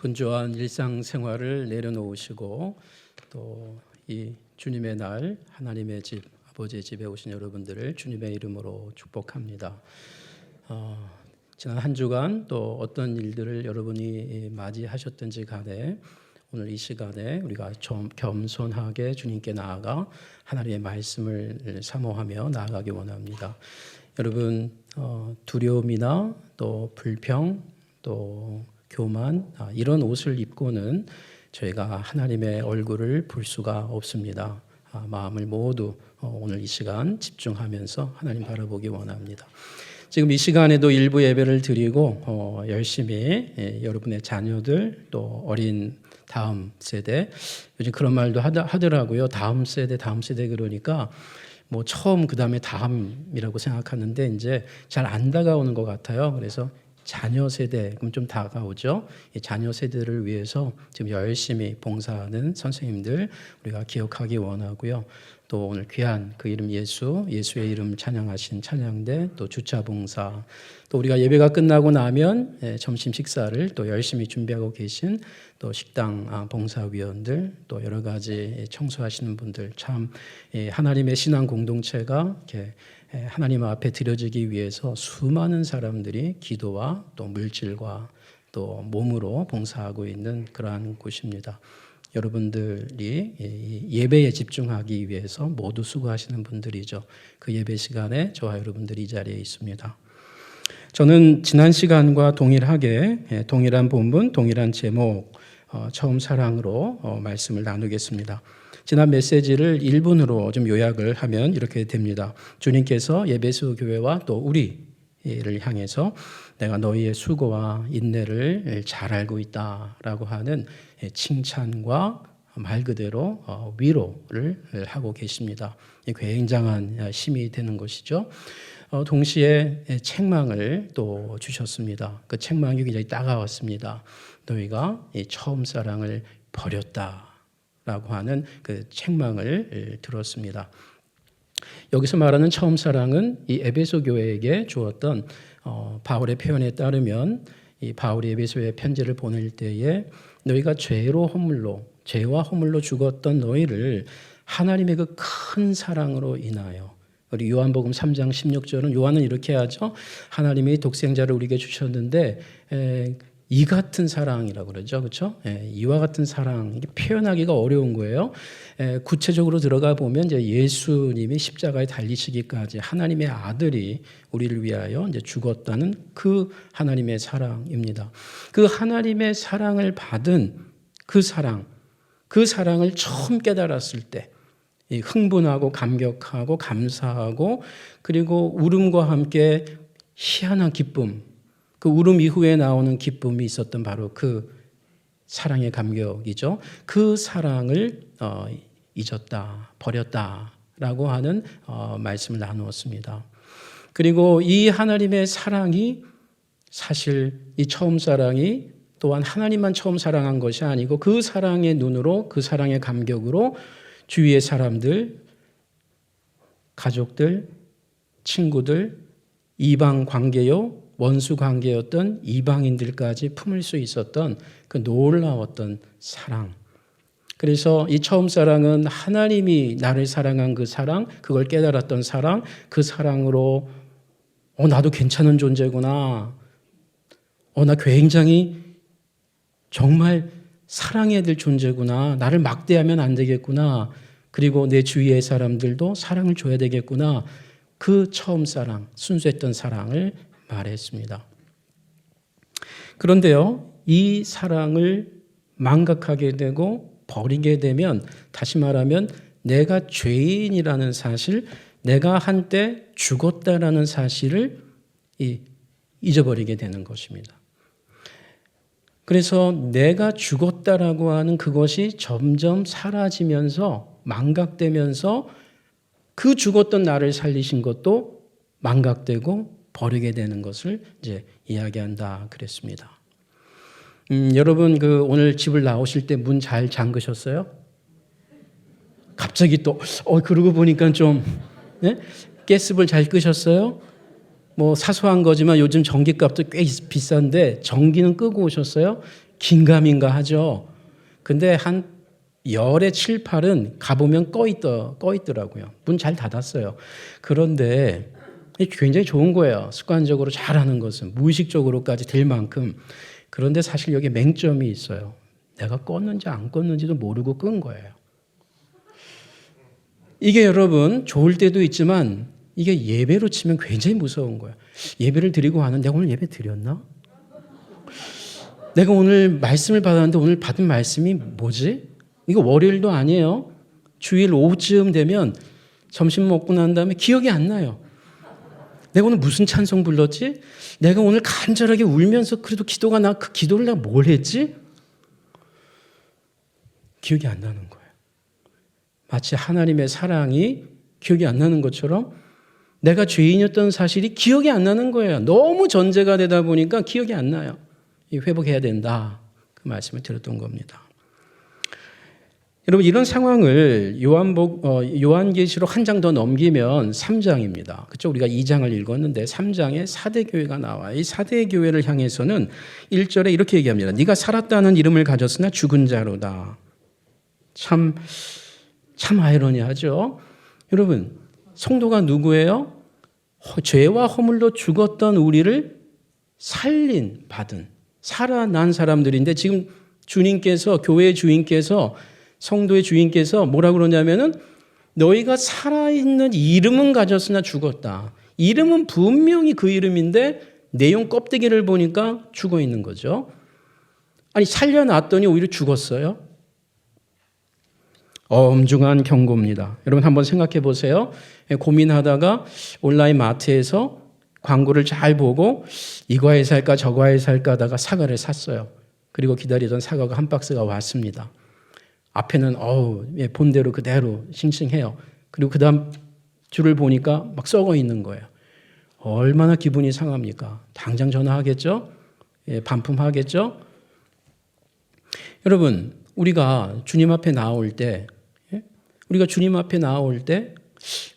분주한 일상생활을 내려놓으시고 또 이 주님의 날 하나님의 집 아버지의 집에 오신 여러분들을 주님의 이름으로 축복합니다. 지난 한 주간 또 어떤 일들을 여러분이 맞이하셨든지 간에 오늘 이 시간에 우리가 좀 겸손하게 주님께 나아가 하나님의 말씀을 사모하며 나아가기 원합니다. 여러분 두려움이나 또 불평 또 교만 이런 옷을 입고는 저희가 하나님의 얼굴을 볼 수가 없습니다. 마음을 모두 오늘 이 시간 집중하면서 하나님 바라보기 원합니다. 지금 이 시간에도 일부 예배를 드리고 열심히 여러분의 자녀들 또 어린 다음 세대 요즘 그런 말도 하더라고요. 다음 세대 그러니까 뭐 처음 그 다음에 다음이라고 생각하는데 이제 잘 안 다가오는 것 같아요. 그래서 자녀 세대 그럼 좀 다가오죠. 이 자녀 세대를 위해서 지금 열심히 봉사하는 선생님들 우리가 기억하기 원하고요. 또 오늘 귀한 그 이름 예수의 이름 찬양하신 찬양대 또 주차 봉사 또 우리가 예배가 끝나고 나면 점심 식사를 또 열심히 준비하고 계신 또 식당 봉사위원들 또 여러 가지 청소하시는 분들 참 하나님의 신앙 공동체가 이렇게 하나님 앞에 드려지기 위해서 수많은 사람들이 기도와 또 물질과 또 몸으로 봉사하고 있는 그러한 곳입니다. 여러분들이 예배에 집중하기 위해서 모두 수고하시는 분들이죠. 그 예배 시간에 저와 여러분들이 이 자리에 있습니다. 저는 지난 시간과 동일하게 동일한 본문, 동일한 제목 처음 사랑으로 말씀을 나누겠습니다. 지난 메시지를 1분으로 좀 요약을 하면 이렇게 됩니다. 주님께서 예배소 교회와 또 우리를 향해서 내가 너희의 수고와 인내를 잘 알고 있다라고 하는 칭찬과 말 그대로 위로를 하고 계십니다. 굉장한 힘이 되는 것이죠. 동시에 책망을 또 주셨습니다. 그 책망이 굉장히 따가웠습니다. 너희가 처음 사랑을 버렸다 라고 하는 그 책망을 들었습니다. 여기서 말하는 처음 사랑은 이 에베소 교회에게 주었던 바울의 표현에 따르면 이 바울이 에베소에 편지를 보낼 때에 너희가 죄와 허물로 죽었던 너희를 하나님의 그 큰 사랑으로 인하여 우리 요한복음 3장 16절은 요한은 이렇게 하죠. 하나님이 독생자를 우리에게 주셨는데 이 같은 사랑이라고 그러죠. 그렇죠? 이와 같은 사랑 이게 표현하기가 어려운 거예요. 구체적으로 들어가 보면 이제 예수님이 십자가에 달리시기까지 하나님의 아들이 우리를 위하여 이제 죽었다는 그 하나님의 사랑입니다. 그 하나님의 사랑을 받은 그 사랑을 처음 깨달았을 때 흥분하고 감격하고 감사하고 그리고 울음과 함께 희한한 기쁨 그 울음 이후에 나오는 기쁨이 있었던 바로 그 사랑의 감격이죠. 그 사랑을 잊었다, 버렸다라고 하는 말씀을 나누었습니다. 그리고 이 하나님의 사랑이 사실 이 처음 사랑이 또한 하나님만 처음 사랑한 것이 아니고 그 사랑의 눈으로 그 사랑의 감격으로 주위의 사람들, 가족들, 친구들, 이방 관계요 원수 관계였던 이방인들까지 품을 수 있었던 그 놀라웠던 사랑. 그래서 이 처음 사랑은 하나님이 나를 사랑한 그 사랑, 그걸 깨달았던 사랑, 그 사랑으로 나도 괜찮은 존재구나. 나 굉장히 정말 사랑해야 될 존재구나. 나를 막대하면 안 되겠구나. 그리고 내 주위의 사람들도 사랑을 줘야 되겠구나. 그 처음 사랑, 순수했던 사랑을 말했습니다. 그런데요, 이 사랑을 망각하게 되고 버리게 되면 다시 말하면 내가 죄인이라는 사실, 내가 한때 죽었다라는 사실을 잊어버리게 되는 것입니다. 그래서 내가 죽었다라고 하는 그것이 점점 사라지면서 망각되면서 그 죽었던 나를 살리신 것도 망각되고 버리게 되는 것을 이제 이야기한다 그랬습니다. 여러분 오늘 집을 나오실 때 문 잘 잠그셨어요? 갑자기 또 그러고 보니까 좀 가스불 잘 끄셨어요? 뭐 사소한 거지만 요즘 전기값도 꽤 비싼데 전기는 끄고 오셨어요? 긴가민가 하죠. 근데 한 열의 7, 8은 가보면 꺼 있더라고요. 문 잘 닫았어요. 그런데 굉장히 좋은 거예요. 습관적으로 잘하는 것은 무의식적으로까지 될 만큼. 그런데 사실 여기 맹점이 있어요. 내가 껐는지 안 껐는지도 모르고 끈 거예요. 이게 여러분 좋을 때도 있지만 이게 예배로 치면 굉장히 무서운 거예요. 예배를 드리고 하는 내가 오늘 예배 드렸나? 내가 오늘 말씀을 받았는데 오늘 받은 말씀이 뭐지? 이거 월요일도 아니에요. 주일 오후쯤 되면 점심 먹고 난 다음에 기억이 안 나요. 내가 오늘 무슨 찬송 불렀지? 내가 오늘 간절하게 울면서 그래도 기도가 나 그 기도를 내가 뭘 했지? 기억이 안 나는 거예요. 마치 하나님의 사랑이 기억이 안 나는 것처럼 내가 죄인이었던 사실이 기억이 안 나는 거예요. 너무 전제가 되다 보니까 기억이 안 나요. 회복해야 된다. 그 말씀을 드렸던 겁니다. 여러분 이런 상황을 요한계시록 한 장 더 넘기면 3장입니다. 그쵸? 우리가 2장을 읽었는데 3장에 사대교회가 나와요. 이 사대교회를 향해서는 1절에 이렇게 얘기합니다. 네가 살았다는 이름을 가졌으나 죽은 자로다. 참 아이러니하죠. 여러분 성도가 누구예요? 죄와 허물로 죽었던 우리를 받은 살아난 사람들인데 지금 주님께서 교회의 주인께서 성도의 주인께서 뭐라고 그러냐면은 너희가 살아있는 이름은 가졌으나 죽었다. 이름은 분명히 그 이름인데 내용 껍데기를 보니까 죽어 있는 거죠. 아니 살려놨더니 오히려 죽었어요. 엄중한 경고입니다. 여러분 한번 생각해 보세요. 고민하다가 온라인 마트에서 광고를 잘 보고 이과에 살까 저과에 살까 하다가 사과를 샀어요. 그리고 기다리던 사과가 한 박스가 왔습니다. 앞에는 본대로 그대로 싱싱해요. 그리고 그 다음 줄을 보니까 막 썩어 있는 거예요. 얼마나 기분이 상합니까? 당장 전화하겠죠? 반품하겠죠? 여러분 우리가 주님 앞에 나올 때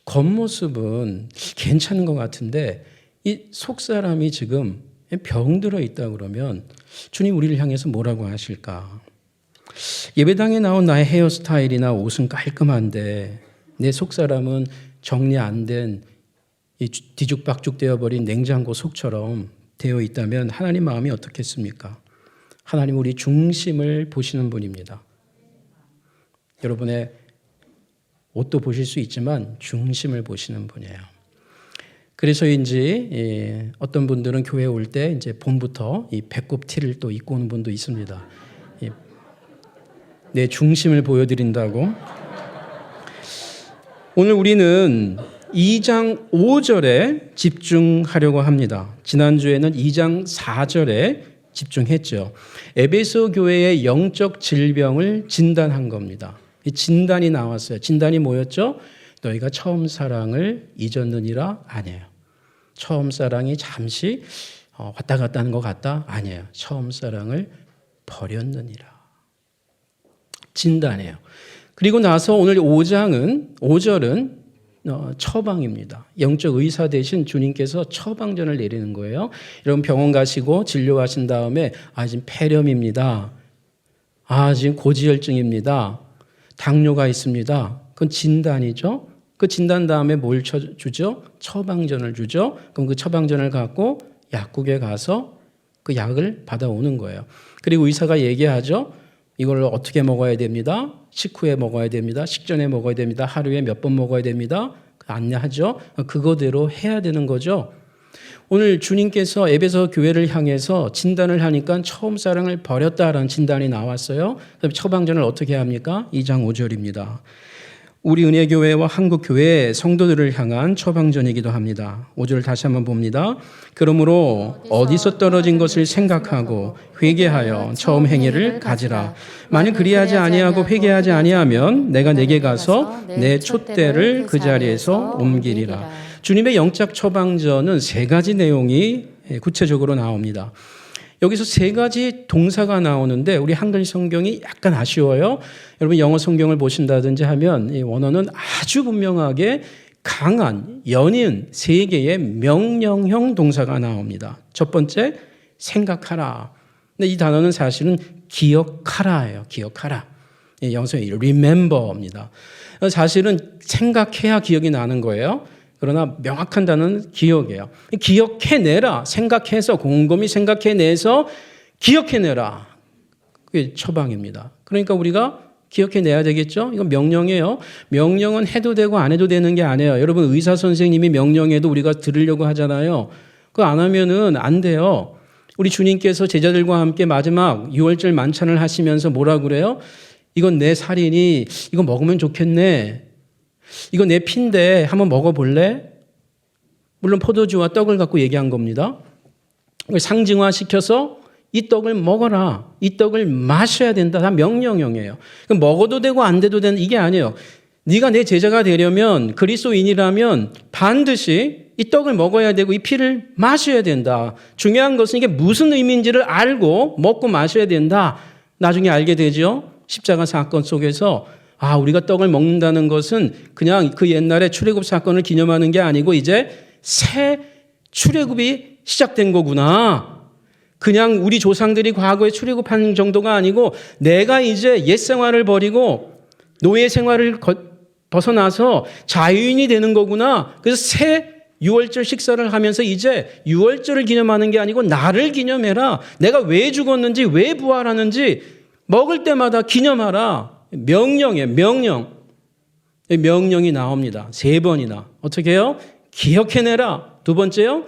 겉모습은 괜찮은 것 같은데 이 속사람이 지금 병들어 있다 그러면 주님 우리를 향해서 뭐라고 하실까? 예배당에 나온 나의 헤어스타일이나 옷은 깔끔한데 내 속사람은 정리 안 된 뒤죽박죽 되어버린 냉장고 속처럼 되어 있다면 하나님 마음이 어떻겠습니까? 하나님 우리 중심을 보시는 분입니다. 여러분의 옷도 보실 수 있지만 중심을 보시는 분이에요. 그래서인지 어떤 분들은 교회 올 때 이제 봄부터 이 배꼽 티를 또 입고 오는 분도 있습니다. 내 중심을 보여드린다고. 오늘 우리는 2장 5절에 집중하려고 합니다. 지난주에는 2장 4절에 집중했죠. 에베소 교회의 영적 질병을 진단한 겁니다. 이 진단이 나왔어요. 진단이 뭐였죠? 너희가 처음 사랑을 잊었느니라? 아니에요. 처음 사랑이 잠시 왔다 갔다 하는 것 같다? 아니에요. 처음 사랑을 버렸느니라. 진단이에요. 그리고 나서 오늘 5절은 처방입니다. 영적 의사 대신 주님께서 처방전을 내리는 거예요. 여러분 병원 가시고 진료하신 다음에 지금 폐렴입니다. 지금 고지혈증입니다. 당뇨가 있습니다. 그건 진단이죠. 그 진단 다음에 뭘 주죠? 처방전을 주죠. 그럼 그 처방전을 갖고 약국에 가서 그 약을 받아오는 거예요. 그리고 의사가 얘기하죠. 이걸 어떻게 먹어야 됩니다. 식후에 먹어야 됩니다. 식전에 먹어야 됩니다. 하루에 몇 번 먹어야 됩니다. 안내하죠. 그거대로 해야 되는 거죠. 오늘 주님께서 에베소 교회를 향해서 진단을 하니까 처음 사랑을 버렸다라는 진단이 나왔어요. 그럼 처방전을 어떻게 합니까? 2장 5절입니다. 우리 은혜교회와 한국교회 성도들을 향한 처방전이기도 합니다. 5절 다시 한번 봅니다. 그러므로 어디서 떨어진 것을 생각하고 회개하여 처음 행위를 가지라. 만일 그리하지 아니하고 회개하지 아니하면 내가 내게 가서 내 촛대를 그 자리에서 옮기리라. 주님의 영적 처방전은 세 가지 내용이 구체적으로 나옵니다. 여기서 세 가지 동사가 나오는데 우리 한글 성경이 약간 아쉬워요. 여러분 영어 성경을 보신다든지 하면 이 원어는 아주 분명하게 강한 연이은 세 개의 명령형 동사가 나옵니다. 첫 번째 생각하라. 근데 이 단어는 사실은 기억하라예요. 기억하라. 영성의 remember입니다. 사실은 생각해야 기억이 나는 거예요. 그러나 명확한 단어는 기억이에요. 기억해내라. 생각해서 곰곰이 생각해내서 기억해내라. 그게 처방입니다. 그러니까 우리가 기억해내야 되겠죠? 이건 명령이에요. 명령은 해도 되고 안 해도 되는 게 아니에요. 여러분 의사 선생님이 명령해도 우리가 들으려고 하잖아요. 그거 안 하면은 안 돼요. 우리 주님께서 제자들과 함께 마지막 유월절 만찬을 하시면서 뭐라 그래요? 이건 내 살이니 이거 먹으면 좋겠네. 이거 내 피인데 한번 먹어볼래? 물론 포도주와 떡을 갖고 얘기한 겁니다. 상징화시켜서 이 떡을 먹어라. 이 떡을 마셔야 된다. 다 명령형이에요. 먹어도 되고 안 돼도 되는 이게 아니에요. 네가 내 제자가 되려면 그리스도인이라면 반드시 이 떡을 먹어야 되고 이 피를 마셔야 된다. 중요한 것은 이게 무슨 의미인지를 알고 먹고 마셔야 된다. 나중에 알게 되죠. 십자가 사건 속에서 우리가 떡을 먹는다는 것은 그냥 그 옛날에 출애굽 사건을 기념하는 게 아니고 이제 새 출애굽이 시작된 거구나. 그냥 우리 조상들이 과거에 출애굽한 정도가 아니고 내가 이제 옛 생활을 버리고 노예 생활을 벗어나서 자유인이 되는 거구나. 그래서 새 유월절 식사를 하면서 이제 유월절을 기념하는 게 아니고 나를 기념해라. 내가 왜 죽었는지 왜 부활하는지 먹을 때마다 기념하라. 명령이에요. 명령. 명령이 나옵니다. 3번이나. 어떻게 해요? 기억해내라. 2번째요.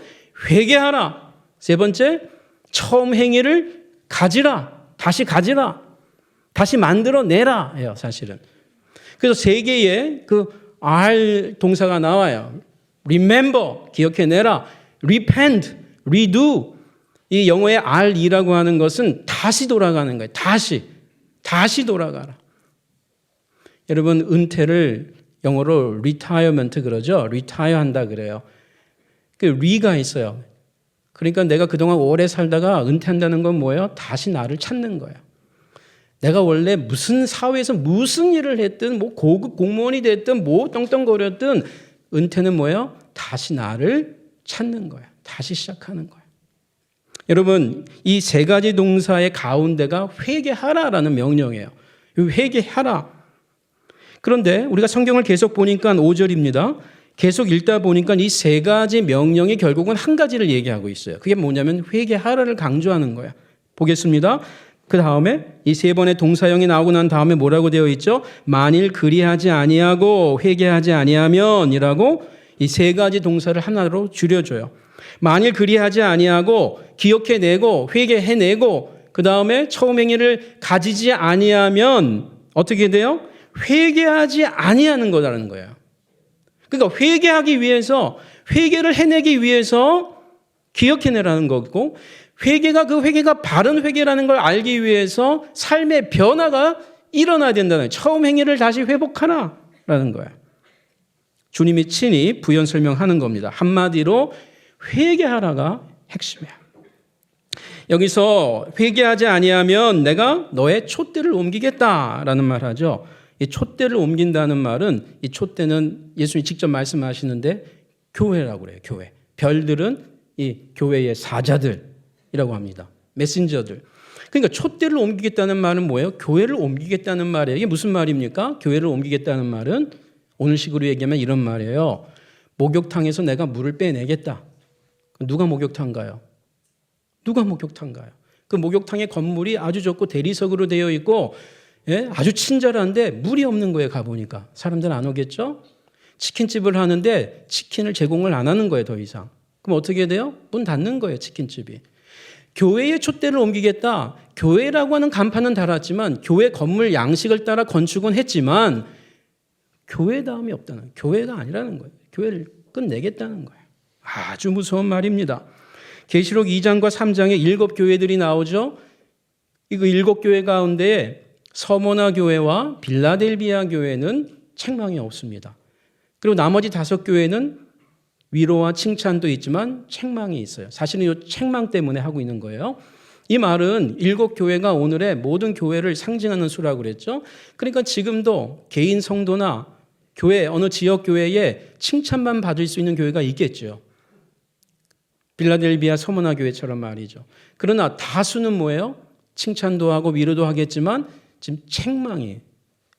회개하라. 3번째. 처음 행위를 가지라. 다시 가지라. 다시 만들어내라. 해요. 사실은. 그래서 3개의 그 R 동사가 나와요. remember. 기억해내라. repent. redo. 이 영어의 RE라고 하는 것은 다시 돌아가는 거예요. 다시 돌아가라. 여러분 은퇴를 영어로 retirement 그러죠. retire 한다 그래요. 그 re가 있어요. 그러니까 내가 그동안 오래 살다가 은퇴한다는 건 뭐예요? 다시 나를 찾는 거예요. 내가 원래 무슨 사회에서 무슨 일을 했든 뭐 고급 공무원이 됐든 뭐 떵떵거렸든 은퇴는 뭐예요? 다시 나를 찾는 거예요. 다시 시작하는 거예요. 여러분 이 3가지 동사의 가운데가 회개하라라는 명령이에요. 회개하라. 그런데 우리가 성경을 계속 보니까 5절입니다. 계속 읽다 보니까 이 3가지 명령이 결국은 한 가지를 얘기하고 있어요. 그게 뭐냐면 회개하라를 강조하는 거예요. 보겠습니다. 그 다음에 이 3번의 동사형이 나오고 난 다음에 뭐라고 되어 있죠? 만일 그리하지 아니하고 회개하지 아니하면이라고 이 3가지 동사를 하나로 줄여줘요. 만일 그리하지 아니하고 기억해내고 회개해내고 그 다음에 처음 행위를 가지지 아니하면 어떻게 돼요? 회개하지 아니하는 거라는 거예요. 그러니까 회개하기 위해서 회개를 해내기 위해서 기억해내라는 거고 그 회개가 바른 회개라는 걸 알기 위해서 삶의 변화가 일어나야 된다는 거예요. 처음 행위를 다시 회복하라라는 거예요. 주님이 친히 부연 설명하는 겁니다. 한마디로 회개하라가 핵심이야. 여기서 회개하지 아니하면 내가 너의 촛대를 옮기겠다라는 말 하죠. 이 촛대를 옮긴다는 말은 이 촛대는 예수님이 직접 말씀하시는데 교회라고 그래요. 교회. 별들은 이 교회의 사자들이라고 합니다. 메신저들. 그러니까 촛대를 옮기겠다는 말은 뭐예요? 교회를 옮기겠다는 말이에요. 이게 무슨 말입니까? 교회를 옮기겠다는 말은 오늘식으로 얘기하면 이런 말이에요. 목욕탕에서 내가 물을 빼내겠다. 누가 목욕탕가요? 누가 목욕탕가요? 그 목욕탕의 건물이 아주 좋고 대리석으로 되어 있고 아주 친절한데 물이 없는 거예요. 가보니까. 사람들 안 오겠죠? 치킨집을 하는데 치킨을 제공을 안 하는 거예요. 더 이상. 그럼 어떻게 돼요? 문 닫는 거예요. 치킨집이. 교회의 촛대를 옮기겠다. 교회라고 하는 간판은 달았지만 교회 건물 양식을 따라 건축은 했지만 교회다움이 없다는 교회가 아니라는 거예요. 교회를 끝내겠다는 거예요. 아주 무서운 말입니다. 계시록 2장과 3장에 7교회들이 나오죠. 이거 7교회 가운데 서모나 교회와 빌라델비아 교회는 책망이 없습니다. 그리고 나머지 5교회는 위로와 칭찬도 있지만 책망이 있어요. 사실은 이 책망 때문에 하고 있는 거예요. 이 말은 7교회가 오늘의 모든 교회를 상징하는 수라고 그랬죠. 그러니까 지금도 개인 성도나 교회, 어느 지역 교회에 칭찬만 받을 수 있는 교회가 있겠죠. 빌라델비아 서머나 교회처럼 말이죠. 그러나 다수는 뭐예요? 칭찬도 하고 위로도 하겠지만 지금 책망이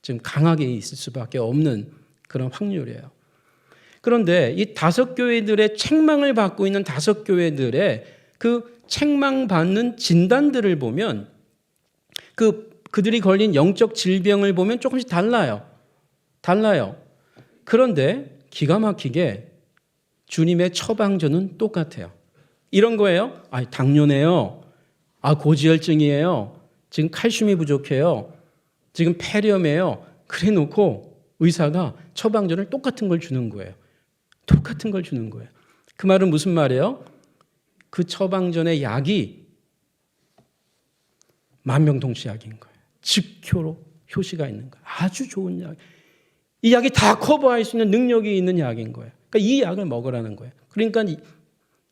지금 강하게 있을 수밖에 없는 그런 확률이에요. 그런데 이 5교회들의 책망을 받고 있는 5교회들의 그 책망받는 진단들을 보면 그들이 걸린 영적 질병을 보면 조금씩 달라요. 그런데 기가 막히게 주님의 처방전은 똑같아요. 이런 거예요. 당뇨네요. 고지혈증이에요. 지금 칼슘이 부족해요. 지금 폐렴이에요. 그래 놓고 의사가 처방전을 똑같은 걸 주는 거예요. 그 말은 무슨 말이에요? 그 처방전의 약이 만병통치약인 거예요. 즉효로 효시가 있는 거예요. 아주 좋은 약. 이 약이 다 커버할 수 있는 능력이 있는 약인 거예요. 그러니까 이 약을 먹으라는 거예요. 그러니까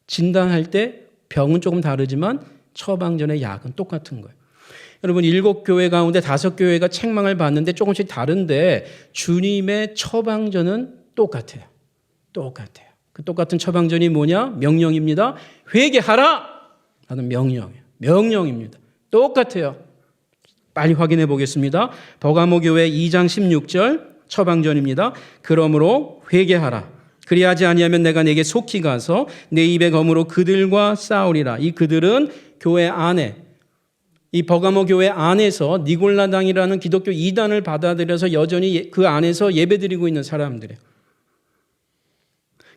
진단할 때 병은 조금 다르지만 처방전의 약은 똑같은 거예요. 여러분 7교회 가운데 5교회가 책망을 받는데 조금씩 다른데 주님의 처방전은 똑같아요. 그 똑같은 처방전이 뭐냐? 명령입니다. 회개하라! 라는 명령입니다. 똑같아요. 빨리 확인해 보겠습니다. 버가모 교회 2장 16절 처방전입니다. 그러므로 회개하라. 그리하지 아니하면 내가 네게 속히 가서 내 입의 검으로 그들과 싸우리라. 이 그들은 교회 안에 이 버가모 교회 안에서 니골라당이라는 기독교 이단을 받아들여서 여전히 그 안에서 예배드리고 있는 사람들이에요.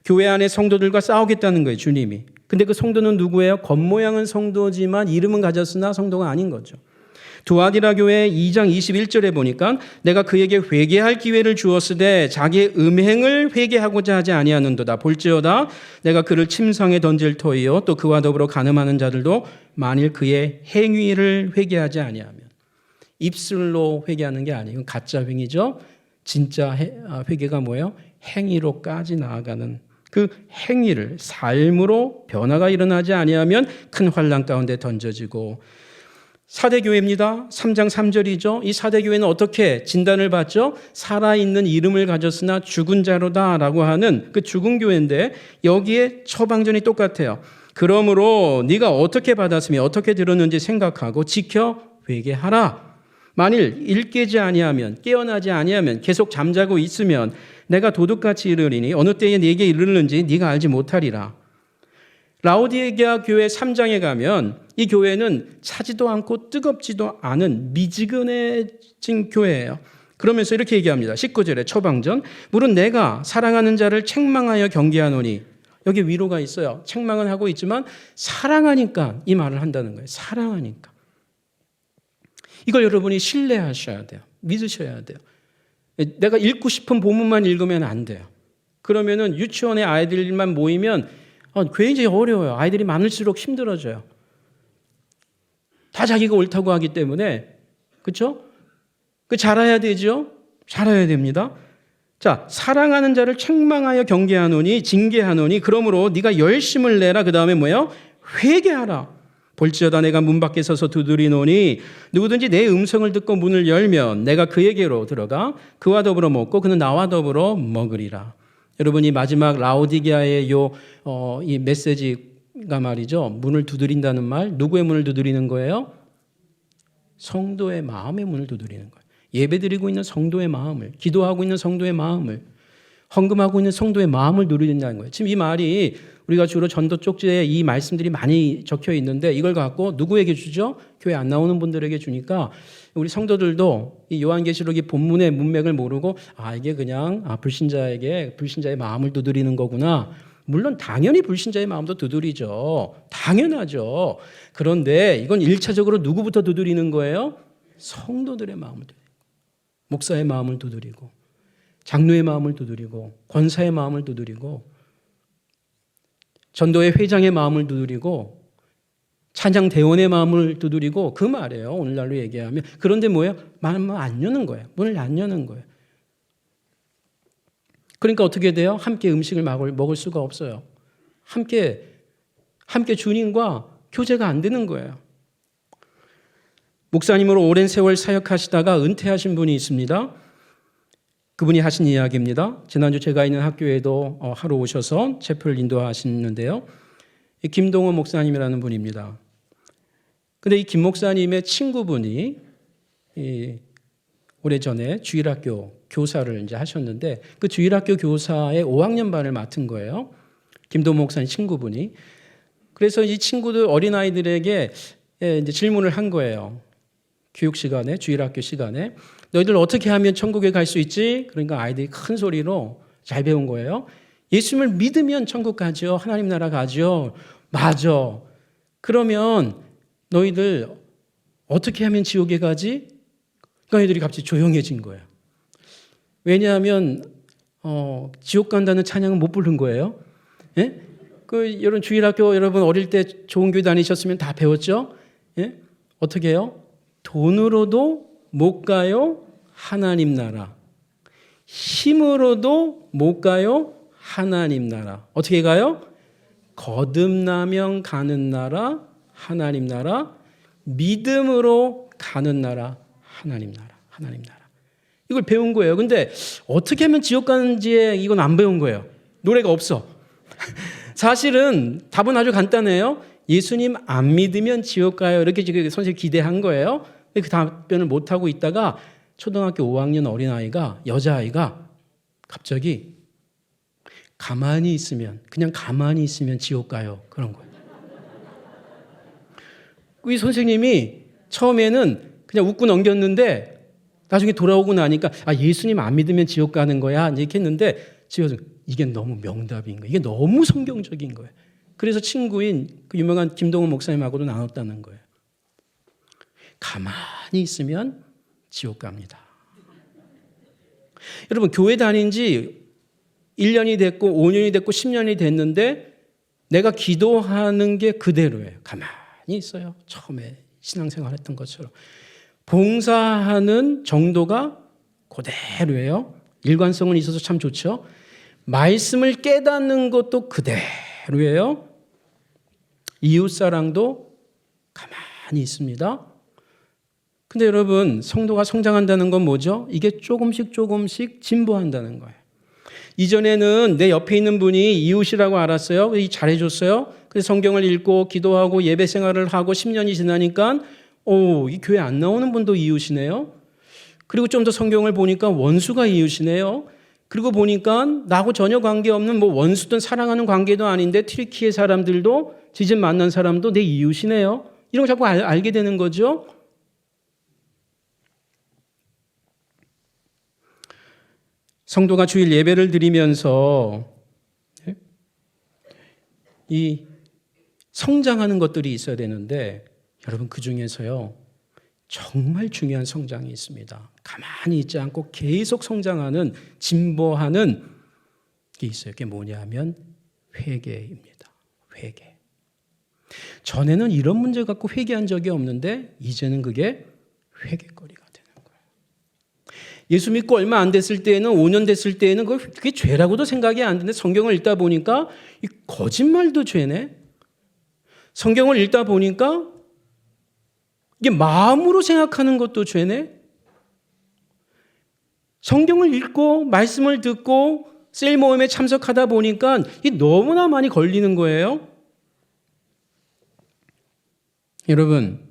교회 안에 성도들과 싸우겠다는 거예요, 주님이. 근데 그 성도는 누구예요? 겉모양은 성도지만 이름은 가졌으나 성도가 아닌 거죠. 두아디라 교회 2장 21절에 보니까 내가 그에게 회개할 기회를 주었으되 자기의 음행을 회개하고자 하지 아니하는도다. 볼지어다 내가 그를 침상에 던질 터이요 또 그와 더불어 간음하는 자들도 만일 그의 행위를 회개하지 아니하면. 입술로 회개하는 게 아니에요. 이건 가짜 행위죠. 진짜 회개가 뭐예요? 행위로까지 나아가는 그 행위를 삶으로 변화가 일어나지 아니하면 큰 환난 가운데 던져지고. 사대교회입니다. 3장 3절이죠. 이 사대교회는 어떻게 진단을 받죠? 살아있는 이름을 가졌으나 죽은 자로다라고 하는 그 죽은 교회인데 여기에 처방전이 똑같아요. 그러므로 네가 어떻게 받았으며 어떻게 들었는지 생각하고 지켜 회개하라. 만일 일깨지 아니하면 깨어나지 아니하면 계속 잠자고 있으면 내가 도둑같이 이르리니 어느 때에 네게 이르는지 네가 알지 못하리라. 라오디게아 교회 3장에 가면 이 교회는 차지도 않고 뜨겁지도 않은 미지근해진 교회예요. 그러면서 이렇게 얘기합니다. 19절에 처방전. 물은 내가 사랑하는 자를 책망하여 경계하노니. 여기 위로가 있어요. 책망은 하고 있지만 사랑하니까 이 말을 한다는 거예요. 사랑하니까. 이걸 여러분이 신뢰하셔야 돼요. 믿으셔야 돼요. 내가 읽고 싶은 본문만 읽으면 안 돼요. 그러면은 유치원에 아이들만 모이면 굉장히 어려워요. 아이들이 많을수록 힘들어져요. 다 자기가 옳다고 하기 때문에. 그렇죠? 잘해야 되죠? 잘해야 됩니다. 자, 사랑하는 자를 책망하여 경계하노니 징계하노니 그러므로 네가 열심을 내라. 그 다음에 뭐예요? 회개하라. 볼지어다 내가 문 밖에 서서 두드리노니 누구든지 내 음성을 듣고 문을 열면 내가 그에게로 들어가 그와 더불어 먹고 그는 나와 더불어 먹으리라. 여러분이 마지막 라오디게아의 이 메시지가 말이죠. 문을 두드린다는 말, 누구의 문을 두드리는 거예요? 성도의 마음의 문을 두드리는 거예요. 예배드리고 있는 성도의 마음을, 기도하고 있는 성도의 마음을, 헌금하고 있는 성도의 마음을 누린다는 거예요. 지금 이 말이 우리가 주로 전도 쪽지에 이 말씀들이 많이 적혀 있는데 이걸 갖고 누구에게 주죠? 교회 안 나오는 분들에게 주니까 우리 성도들도 이 요한계시록이 본문의 문맥을 모르고 이게 그냥 불신자에게 불신자의 마음을 두드리는 거구나. 물론 당연히 불신자의 마음도 두드리죠. 당연하죠. 그런데 이건 1차적으로 누구부터 두드리는 거예요? 성도들의 마음을 두드리고 목사의 마음을 두드리고 장로의 마음을 두드리고 권사의 마음을 두드리고 전도회 회장의 마음을 두드리고 찬양 대원의 마음을 두드리고 그 말이에요. 오늘날로 얘기하면. 그런데 뭐예요? 마음을 안 여는 거예요. 문을 안 여는 거예요. 그러니까 어떻게 돼요? 함께 음식을 먹을 수가 없어요. 함께 주님과 교제가 안 되는 거예요. 목사님으로 오랜 세월 사역하시다가 은퇴하신 분이 있습니다. 그분이 하신 이야기입니다. 지난주 제가 있는 학교에도 하루 오셔서 체플 인도하시는데요. 김동원 목사님이라는 분입니다. 근데 이 김 목사님의 친구분이 오래전에 주일학교 교사를 이제 하셨는데 그 주일학교 교사의 5학년 반을 맡은 거예요. 김동원 목사님 친구분이. 그래서 이 친구들 어린아이들에게 이제 질문을 한 거예요. 교육 시간에, 주일학교 시간에. 너희들 어떻게 하면 천국에 갈 수 있지? 그러니까 아이들이 큰 소리로 잘 배운 거예요. 예수님을 믿으면 천국 가죠. 하나님 나라 가죠. 맞아. 그러면 너희들 어떻게 하면 지옥에 가지? 그러니까 애들이 갑자기 조용해진 거예요. 왜냐하면 지옥 간다는 찬양은 못 부른 거예요. 예? 여러분 주일학교 여러분 어릴 때 좋은 교회 다니셨으면 다 배웠죠? 예? 어떻게 해요? 돈으로도 못 가요. 하나님 나라. 힘으로도 못 가요. 하나님 나라. 어떻게 가요? 거듭나면 가는 나라, 하나님 나라. 믿음으로 가는 나라, 하나님 나라. 하나님 나라. 이걸 배운 거예요. 근데 어떻게 하면 지옥 가는지 이건 안 배운 거예요. 노래가 없어. 사실은 답은 아주 간단해요. 예수님 안 믿으면 지옥 가요. 이렇게 지금 선생님이 기대한 거예요. 그 답변을 못하고 있다가 초등학교 5학년 어린아이가, 여자아이가 갑자기 가만히 있으면, 그냥 가만히 있으면 지옥 가요. 그런 거예요. 이 선생님이 처음에는 그냥 웃고 넘겼는데 나중에 돌아오고 나니까 예수님 안 믿으면 지옥 가는 거야. 이렇게 했는데 지금 이게 너무 명답인 거예요. 이게 너무 성경적인 거예요. 그래서 친구인 그 유명한 김동원 목사님하고도 나눴다는 거예요. 가만히 있으면 지옥 갑니다. 여러분 교회 다닌 지 1년이 됐고 5년이 됐고 10년이 됐는데 내가 기도하는 게 그대로예요. 가만히 있어요. 처음에 신앙생활 했던 것처럼. 봉사하는 정도가 그대로예요. 일관성은 있어서 참 좋죠. 말씀을 깨닫는 것도 그대로예요. 이웃사랑도 가만히 있습니다. 근데 여러분 성도가 성장한다는 건 뭐죠? 이게 조금씩 진보한다는 거예요. 이전에는 내 옆에 있는 분이 이웃이라고 알았어요. 잘해줬어요. 그래서 성경을 읽고 기도하고 예배 생활을 하고 10년이 지나니까 이 교회 안 나오는 분도 이웃이네요. 그리고 좀 더 성경을 보니까 원수가 이웃이네요. 그리고 보니까 나하고 전혀 관계없는 원수든 사랑하는 관계도 아닌데 튀르키예 사람들도 지금 만난 사람도 내 이웃이네요. 이런 거 자꾸 알게 되는 거죠. 성도가 주일 예배를 드리면서 이 성장하는 것들이 있어야 되는데 여러분 그중에서요 정말 중요한 성장이 있습니다. 가만히 있지 않고 계속 성장하는 진보하는 게 있어요. 그게 뭐냐면 회개입니다. 회개. 전에는 이런 문제 갖고 회개한 적이 없는데 이제는 그게 회개거리가 되는 거예요. 예수 믿고 얼마 안 됐을 때에는 5년 됐을 때에는 그게 죄라고도 생각이 안 드는데 성경을 읽다 보니까 이 거짓말도 죄네. 성경을 읽다 보니까 이게 마음으로 생각하는 것도 죄네. 성경을 읽고 말씀을 듣고 셀 모임에 참석하다 보니까 이게 너무나 많이 걸리는 거예요. 여러분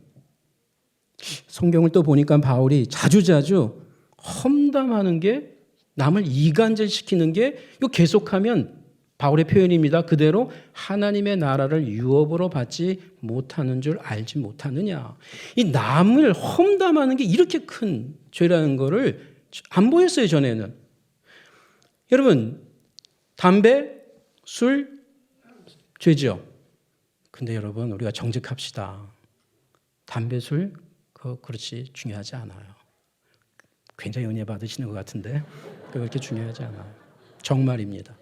성경을 또 보니까 바울이 자주자주 험담하는 게 남을 이간질시키는 게 이거 계속하면 바울의 표현입니다. 그대로 하나님의 나라를 유업으로 받지 못하는 줄 알지 못하느냐. 이 남을 험담하는 게 이렇게 큰 죄라는 거를 안 보였어요, 전에는. 여러분, 담배, 술, 죄죠. 근데 여러분, 우리가 정직합시다. 담배, 술, 그렇지 중요하지 않아요. 굉장히 은혜 받으시는 것 같은데 그렇게 중요하지 않아요. 정말입니다.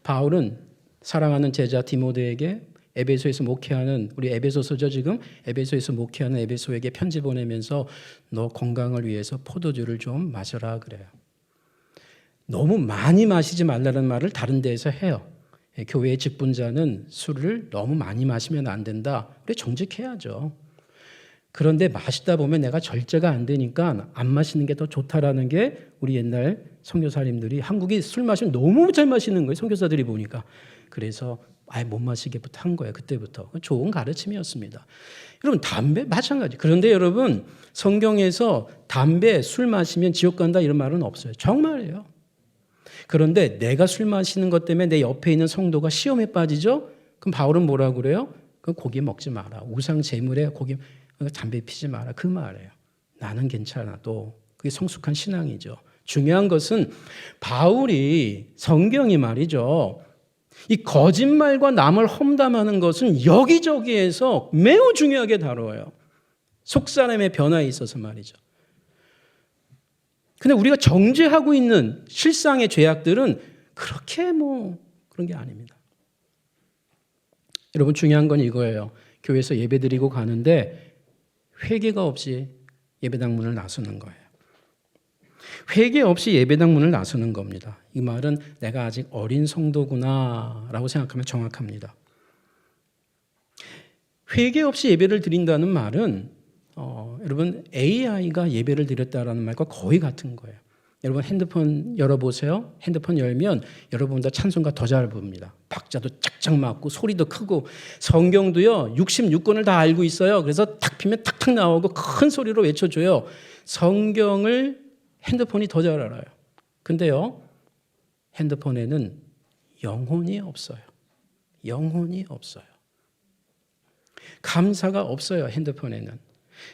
바울은 사랑하는 제자 디모데에게 에베소에서 목회하는 우리 에베소서죠 지금 에베소에서 목회하는 에베소에게 편지 보내면서 너 건강을 위해서 포도주를 좀 마셔라 그래요. 너무 많이 마시지 말라는 말을 다른 데에서 해요. 교회의 직분자는 술을 너무 많이 마시면 안 된다. 그래 정직해야죠. 그런데 마시다 보면 내가 절제가 안 되니까 안 마시는 게 더 좋다라는 게 우리 옛날 선교사님들이 한국이 술 마시면 너무 잘 마시는 거예요. 선교사들이 보니까. 그래서 아예 못 마시게부터 한 거예요. 그때부터. 좋은 가르침이었습니다. 여러분 담배 마찬가지. 그런데 여러분 성경에서 담배 술 마시면 지옥 간다 이런 말은 없어요. 정말이에요. 그런데 내가 술 마시는 것 때문에 내 옆에 있는 성도가 시험에 빠지죠? 그럼 바울은 뭐라고 그래요? 그럼 고기 먹지 마라. 우상 제물에 고기 담배 피지 마라. 그 말이에요. 나는 괜찮아도 그게 성숙한 신앙이죠. 중요한 것은 바울이 성경이 말이죠. 이 거짓말과 남을 험담하는 것은 여기저기에서 매우 중요하게 다뤄요. 속사람의 변화에 있어서 말이죠. 근데 우리가 정죄하고 있는 실상의 죄악들은 그렇게 그런 게 아닙니다. 여러분 중요한 건 이거예요. 교회에서 예배드리고 가는데 회개가 없이 예배당 문을 나서는 거예요. 회개 없이 예배당 문을 나서는 겁니다. 이 말은 내가 아직 어린 성도구나 라고 생각하면 정확합니다. 회개 없이 예배를 드린다는 말은 여러분 AI가 예배를 드렸다라는 말과 거의 같은 거예요. 여러분 핸드폰 열어보세요. 핸드폰 열면 여러분보다 찬송가 더 잘 부릅니다. 박자도 짝짝 맞고 소리도 크고 성경도요 66권을 다 알고 있어요. 그래서 탁 피면 탁탁 나오고 큰 소리로 외쳐줘요. 성경을 핸드폰이 더 잘 알아요. 근데요 핸드폰에는 영혼이 없어요. 영혼이 없어요. 감사가 없어요. 핸드폰에는.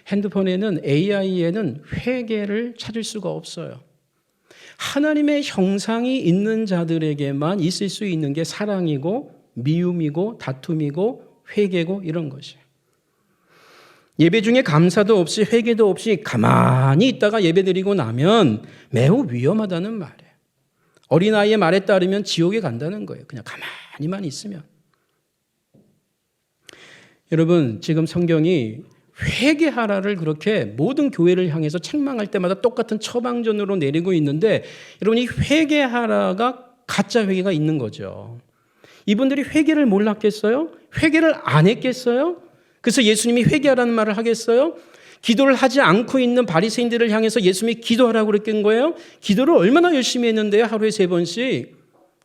핸드폰에는 AI에는 회개를 찾을 수가 없어요. 하나님의 형상이 있는 자들에게만 있을 수 있는 게 사랑이고 미움이고 다툼이고 회개고 이런 것이에요. 예배 중에 감사도 없이 회개도 없이 가만히 있다가 예배드리고 나면 매우 위험하다는 말이에요. 어린아이의 말에 따르면 지옥에 간다는 거예요. 그냥 가만히만 있으면. 여러분 지금 성경이 회개하라를 그렇게 모든 교회를 향해서 책망할 때마다 똑같은 처방전으로 내리고 있는데 여러분 이 회개하라가 가짜 회개가 있는 거죠. 이분들이 회개를 몰랐겠어요? 회개를 안 했겠어요? 그래서 예수님이 회개하라는 말을 하겠어요? 기도를 하지 않고 있는 바리새인들을 향해서 예수님이 기도하라고 그랬던 거예요? 기도를 얼마나 열심히 했는데요? 하루에 3번씩.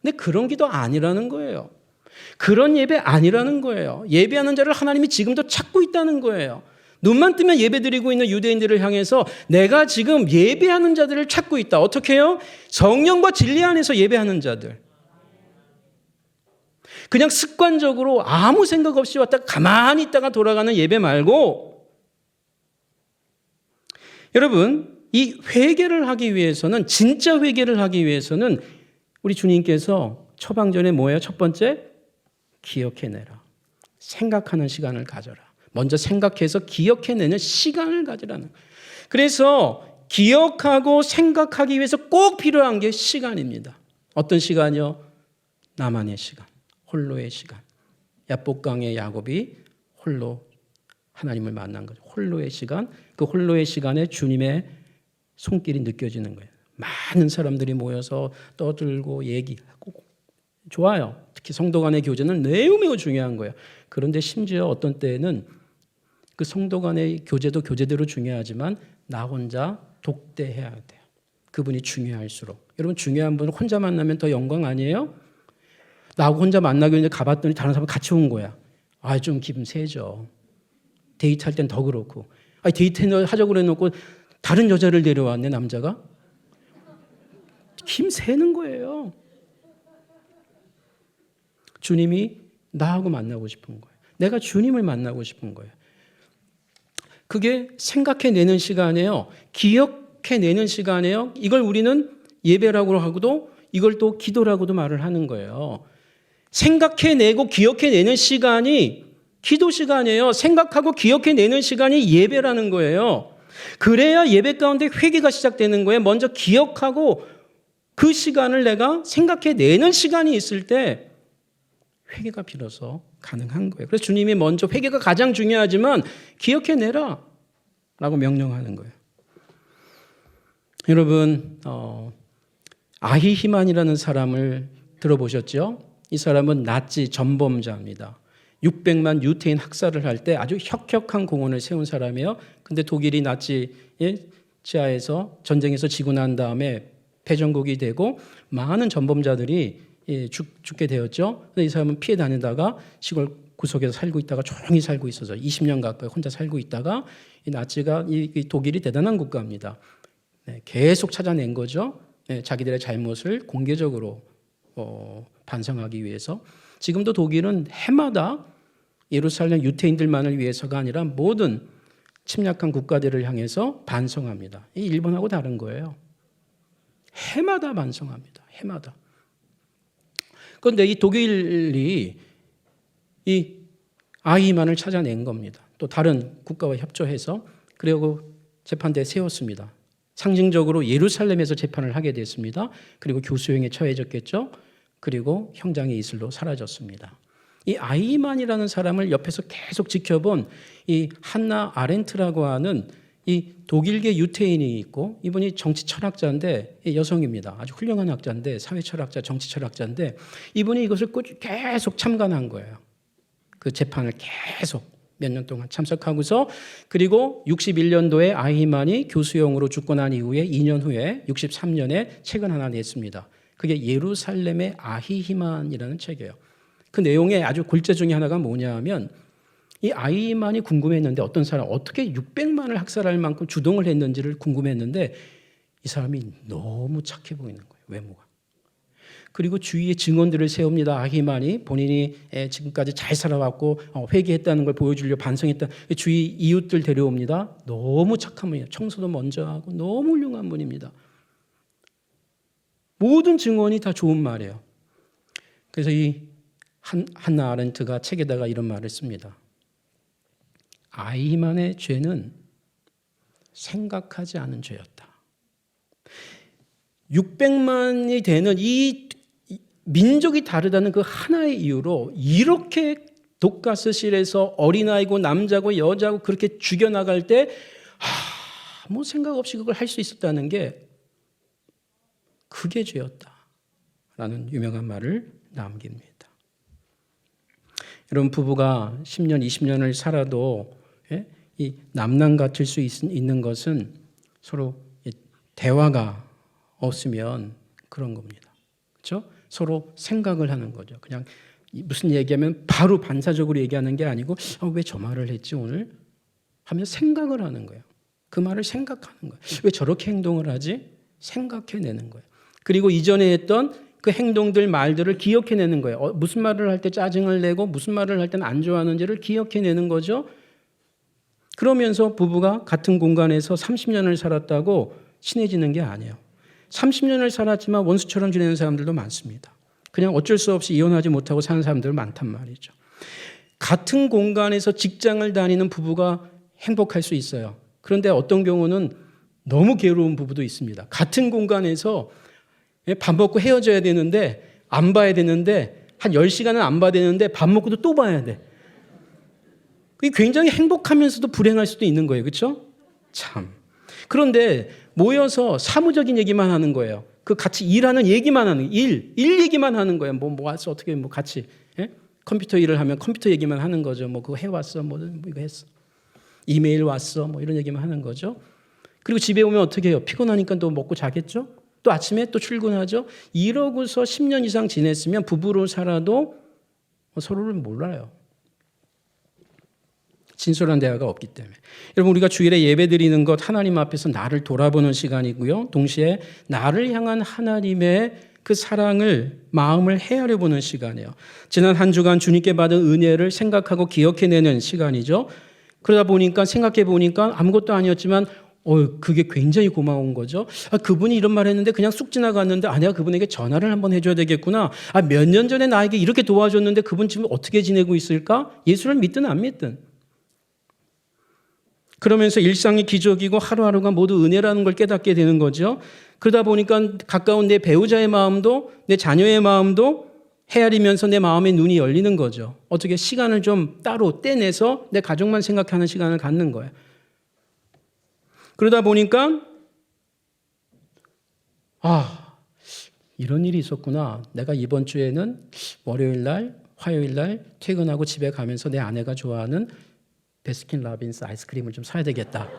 근데 그런 기도 아니라는 거예요. 그런 예배 아니라는 거예요. 예배하는 자를 하나님이 지금도 찾고 있다는 거예요. 눈만 뜨면 예배드리고 있는 유대인들을 향해서 내가 지금 예배하는 자들을 찾고 있다. 어떻게 해요? 성령과 진리 안에서 예배하는 자들. 그냥 습관적으로 아무 생각 없이 왔다가 가만히 있다가 돌아가는 예배 말고 여러분 이 회개를 하기 위해서는 진짜 회개를 하기 위해서는 우리 주님께서 처방전에 뭐예요? 첫 번째 기억해내라. 생각하는 시간을 가져라. 먼저 생각해서 기억해내는 시간을 가지라는. 그래서 기억하고 생각하기 위해서 꼭 필요한 게 시간입니다. 어떤 시간이요? 나만의 시간, 홀로의 시간. 야복강의 야곱이 홀로 하나님을 만난 거죠. 홀로의 시간, 그 홀로의 시간에 주님의 손길이 느껴지는 거예요. 많은 사람들이 모여서 떠들고 얘기하고 좋아요. 특히 성도 간의 교제는 매우 중요한 거예요. 그런데 심지어 어떤 때에는 그 성도 간의 교제도 교제대로 중요하지만 나 혼자 독대해야 돼요. 그분이 중요할수록. 여러분 중요한 분을 혼자 만나면 더 영광 아니에요? 나하고 혼자 만나기 전에 가봤더니 다른 사람 같이 온 거야. 아, 좀 기분 세죠. 데이트할 땐 더 그렇고. 아, 데이트 하자고 해놓고 다른 여자를 데려왔네, 남자가. 힘 세는 거예요. 주님이 나하고 만나고 싶은 거예요. 내가 주님을 만나고 싶은 거예요. 그게 생각해내는 시간이에요. 기억해내는 시간이에요. 이걸 우리는 예배라고 하고도 이걸 또 기도라고도 말을 하는 거예요. 생각해내고 기억해내는 시간이 기도 시간이에요. 생각하고 기억해내는 시간이 예배라는 거예요. 그래야 예배 가운데 회개가 시작되는 거예요. 먼저 기억하고 그 시간을 내가 생각해내는 시간이 있을 때 회개가 비로소 가능한 거예요. 그래서 주님이 먼저 회개가 가장 중요하지만 기억해내라 라고 명령하는 거예요. 여러분 아히히만이라는 사람을 들어보셨죠? 이 사람은 나치 전범자입니다. 600만 유태인 학살을 할 때 아주 혁혁한 공헌을 세운 사람이에요. 근데 독일이 나치의 지하에서 전쟁에서 지고 난 다음에 패전국이 되고 많은 전범자들이 죽게 되었죠. 근데 이 사람은 피해 다니다가 시골 구석에서 살고 있다가 조용히 살고 있어서 20년 가까이 혼자 살고 있다가 이 나치가 이 독일이 대단한 국가입니다. 네, 계속 찾아낸 거죠. 네, 자기들의 잘못을 공개적으로 반성하기 위해서. 지금도 독일은 해마다 예루살렘 유태인들만을 위해서가 아니라 모든 침략한 국가들을 향해서 반성합니다. 이 일본하고 다른 거예요. 해마다 반성합니다. 해마다. 그런데 이 독일이 이 아히만을 찾아낸 겁니다. 또 다른 국가와 협조해서 그리고 재판대에 세웠습니다. 상징적으로 예루살렘에서 재판을 하게 됐습니다. 그리고 교수형에 처해졌겠죠. 그리고 형장의 이슬로 사라졌습니다. 이 아히만이라는 사람을 옆에서 계속 지켜본 이 한나 아렌트라고 하는 이 독일계 유태인이 있고, 이분이 정치 철학자인데 여성입니다. 아주 훌륭한 학자인데, 사회 철학자, 정치 철학자인데, 이분이 이것을 계속 참관한 거예요. 그 재판을 계속 몇 년 동안 참석하고서, 그리고 61년도에 아히만이 교수형으로 죽고 난 이후에 2년 후에 63년에 책을 하나 냈습니다. 그게 예루살렘의 아히히만이라는 책이에요. 그 내용의 아주 골재 중에 하나가 뭐냐 하면, 이 아히만이 궁금했는데, 어떤 사람 어떻게 600만을 학살할 만큼 주동을 했는지를 궁금했는데, 이 사람이 너무 착해 보이는 거예요. 외모가. 그리고 주위에 증언들을 세웁니다. 아히만이 본인이 지금까지 잘 살아왔고 회개했다는 걸 보여주려고 반성했다. 주위 이웃들 데려옵니다. 너무 착한 분이에요. 청소도 먼저 하고 너무 훌륭한 분입니다. 모든 증언이 다 좋은 말이에요. 그래서 이 한나 아렌트가 책에다가 이런 말을 씁니다. 아히만의 죄는 생각하지 않은 죄였다. 600만이 되는 이 민족이 다르다는 그 하나의 이유로 이렇게 독가스실에서 어린아이고 남자고 여자고 그렇게 죽여나갈 때 아무 생각 없이 그걸 할 수 있었다는 게 그게 죄였다라는 유명한 말을 남깁니다. 여러분, 부부가 10년, 20년을 살아도 이 남남 같을 수 있는 것은 서로 대화가 없으면 그런 겁니다. 그렇죠? 서로 생각을 하는 거죠. 그냥 무슨 얘기하면 바로 반사적으로 얘기하는 게 아니고 왜 저 말을 했지 오늘? 하면 생각을 하는 거예요. 그 말을 생각하는 거예요. 왜 저렇게 행동을 하지? 생각해내는 거예요. 그리고 이전에 했던 그 행동들, 말들을 기억해내는 거예요. 무슨 말을 할 때 짜증을 내고 무슨 말을 할 때는 안 좋아하는지를 기억해내는 거죠. 그러면서 부부가 같은 공간에서 30년을 살았다고 친해지는 게 아니에요. 30년을 살았지만 원수처럼 지내는 사람들도 많습니다. 그냥 어쩔 수 없이 이혼하지 못하고 사는 사람들 많단 말이죠. 같은 공간에서 직장을 다니는 부부가 행복할 수 있어요. 그런데 어떤 경우는 너무 괴로운 부부도 있습니다. 같은 공간에서 밥 먹고 헤어져야 되는데 안 봐야 되는데 한 10시간은 안 봐야 되는데 밥 먹고도 또 봐야 돼. 그게 굉장히 행복하면서도 불행할 수도 있는 거예요. 그렇죠? 참. 그런데 모여서 사무적인 얘기만 하는 거예요. 그 같이 일하는 얘기만 하는 일 얘기만 하는 거예요. 뭐 와서 어떻게 뭐 같이 컴퓨터 일을 하면 컴퓨터 얘기만 하는 거죠. 뭐 그거 해왔어, 뭐 이거 했어, 이메일 왔어, 뭐 이런 얘기만 하는 거죠. 그리고 집에 오면 어떻게 해요? 피곤하니까 또 먹고 자겠죠. 또 아침에 또 출근하죠. 이러고서 10년 이상 지냈으면 부부로 살아도 서로를 몰라요. 진솔한 대화가 없기 때문에. 여러분, 우리가 주일에 예배 드리는 것 하나님 앞에서 나를 돌아보는 시간이고요. 동시에 나를 향한 하나님의 그 사랑을 마음을 헤아려 보는 시간이에요. 지난 한 주간 주님께 받은 은혜를 생각하고 기억해내는 시간이죠. 그러다 보니까 생각해 보니까 아무것도 아니었지만 그게 굉장히 고마운 거죠. 그분이 이런 말 했는데 그냥 쑥 지나갔는데 내가 그분에게 전화를 한번 해줘야 되겠구나. 몇 년 전에 나에게 이렇게 도와줬는데 그분 지금 어떻게 지내고 있을까? 예수를 믿든 안 믿든. 그러면서 일상이 기적이고 하루하루가 모두 은혜라는 걸 깨닫게 되는 거죠. 그러다 보니까 가까운 내 배우자의 마음도 내 자녀의 마음도 헤아리면서 내 마음의 눈이 열리는 거죠. 어떻게 시간을 좀 따로 떼내서 내 가족만 생각하는 시간을 갖는 거예요. 그러다 보니까 이런 일이 있었구나. 내가 이번 주에는 월요일 날, 화요일 날 퇴근하고 집에 가면서 내 아내가 좋아하는 베스킨라빈스 아이스크림을 좀 사야 되겠다.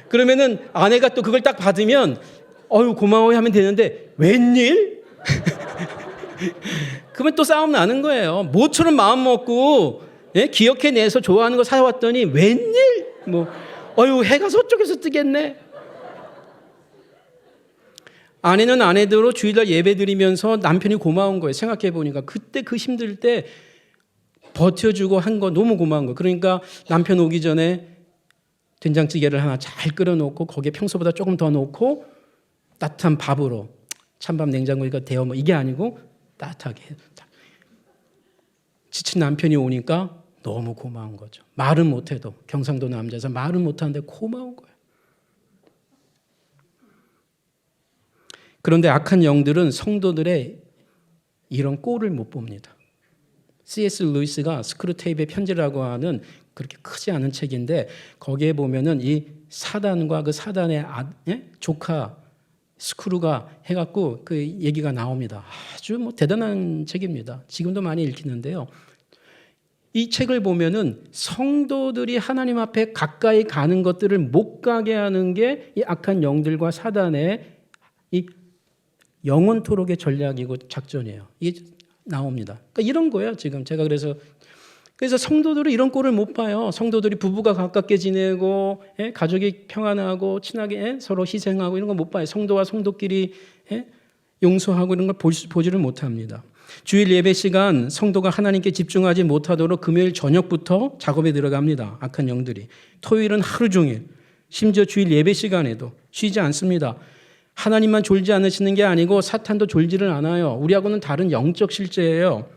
그러면은 아내가 또 그걸 딱 받으면 고마워요 하면 되는데 웬일? 그러면 또 싸움 나는 거예요. 모처럼 마음 먹고 기억해내서 좋아하는 거 사왔더니 웬일 어휴 해가 서쪽에서 뜨겠네. 아내는 아내대로 주일날 예배 드리면서 남편이 고마운 거예요. 생각해 보니까 그때 그 힘들 때 버텨주고 한 거 너무 고마운 거예요. 그러니까 남편 오기 전에 된장찌개를 하나 잘 끓여놓고 거기에 평소보다 조금 더 넣고 따뜻한 밥으로 찬밥 냉장고에 데워 이게 아니고 따뜻하게 지친 남편이 오니까 너무 고마운 거죠. 말은 못해도 경상도 남자에서 말은 못하는데 고마운 거예요. 그런데 악한 영들은 성도들의 이런 꼴을 못 봅니다. C.S. 루이스가 스크루테이프의 편지라고 하는 그렇게 크지 않은 책인데 거기에 보면은 이 사단과 그 사단의 조카 스크루가 해갖고 그 얘기가 나옵니다. 아주 대단한 책입니다. 지금도 많이 읽히는데요. 이 책을 보면은 성도들이 하나님 앞에 가까이 가는 것들을 못 가게 하는 게 이 악한 영들과 사단의 이 영원토록의 전략이고 작전이에요. 이게 나옵니다. 그러니까 이런 거예요. 지금 제가 그래서 성도들은 이런 꼴을 못 봐요. 성도들이 부부가 가깝게 지내고 가족이 평안하고 친하게 서로 희생하고 이런 거 못 봐요. 성도와 성도끼리 용서하고 이런 걸 보지를 못합니다. 주일 예배 시간 성도가 하나님께 집중하지 못하도록 금요일 저녁부터 작업에 들어갑니다. 악한 영들이. 토요일은 하루 종일 심지어 주일 예배 시간에도 쉬지 않습니다. 하나님만 졸지 않으시는 게 아니고 사탄도 졸지를 않아요. 우리하고는 다른 영적 실제예요.